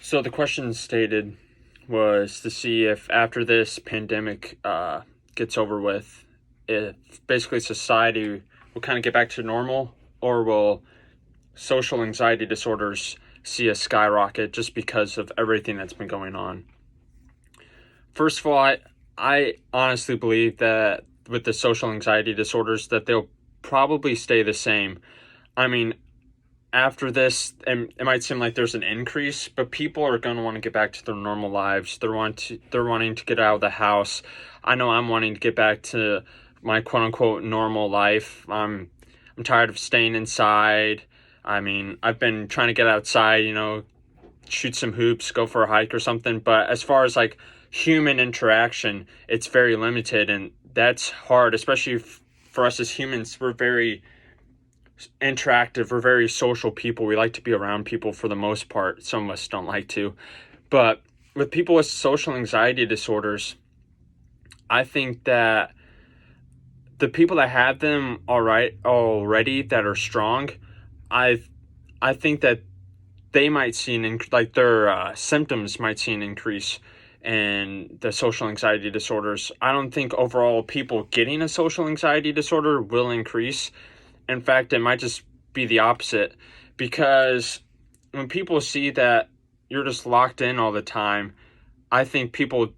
So the question stated was to see if after this pandemic gets over with, if basically society will kind of get back to normal, or will social anxiety disorders see a skyrocket just because of everything that's been going on. First of all, I honestly believe that with the social anxiety disorders that they'll probably stay the same. I mean, after this, and it might seem like there's an increase, but people are going to want to get back to their normal lives. They're wanting to get out of the house. I know I'm wanting to get back to my quote unquote normal life. I'm tired of staying inside. I mean, I've been trying to get outside, shoot some hoops, go for a hike or something. But as far as like human interaction, it's very limited, and that's hard, especially for us as humans. We're very interactive, we're very social people. We like to be around people for the most part. Some of us don't like to. But with people with social anxiety disorders, I think that the people that have them already that are strong, I think that they might see their symptoms might see an increase in the social anxiety disorders. I don't think overall people getting a social anxiety disorder will increase. In fact, it might just be the opposite, because when people see that you're just locked in all the time, I think people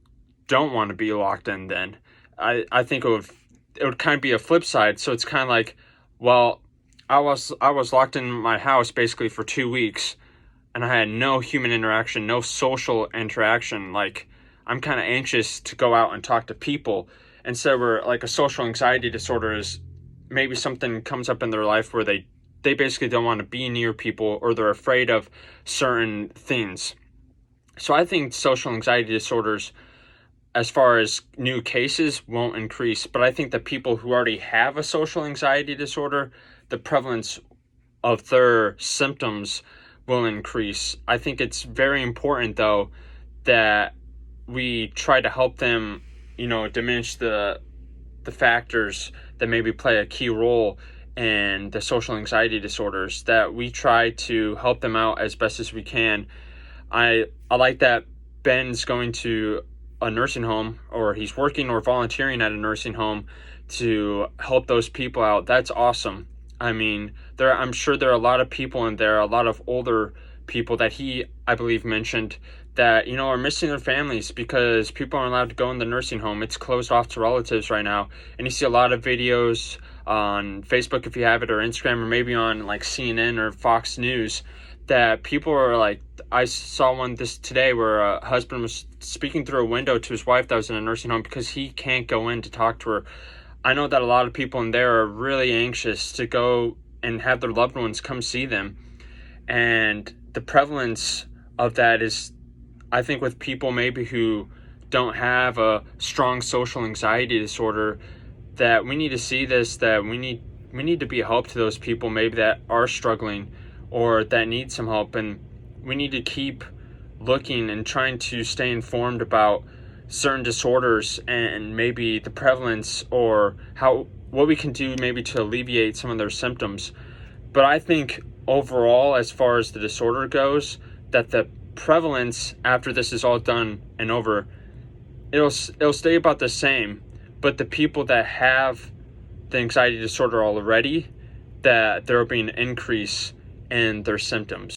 don't want to be locked in then. I think it would kind of be a flip side. So it's kind of like, well, I was locked in my house basically for 2 weeks, and I had no human interaction, no social interaction. Like, I'm kind of anxious to go out and talk to people. Instead, where like a social anxiety disorder is maybe something comes up in their life where they basically don't want to be near people, or they're afraid of certain things. So I think social anxiety disorders, as far as new cases, won't increase. But I think that people who already have a social anxiety disorder, the prevalence of their symptoms will increase. I think it's very important, though, that we try to help them, diminish the factors that maybe play a key role in the social anxiety disorders, that we try to help them out as best as we can. I like that Ben's going to a nursing home, or he's working or volunteering at a nursing home to help those people out. That's awesome. I mean, I'm sure there are a lot of people in there, a lot of older people that I believe, mentioned that, are missing their families because people aren't allowed to go in the nursing home. It's closed off to relatives right now. And you see a lot of videos on Facebook, if you have it, or Instagram, or maybe on like CNN or Fox News, that people are like, I saw one today where a husband was speaking through a window to his wife that was in a nursing home because he can't go in to talk to her. I know that a lot of people in there are really anxious to go and have their loved ones come see them. And the prevalence of that is, I think, with people maybe who don't have a strong social anxiety disorder, that we need to see this, that we need to be a help to those people maybe that are struggling or that need some help. And we need to keep looking and trying to stay informed about certain disorders and maybe the prevalence, or what we can do maybe to alleviate some of their symptoms. But I think overall, as far as the disorder goes, that the prevalence after this is all done and over, it'll stay about the same. But the people that have the anxiety disorder already, that there will be an increase in their symptoms.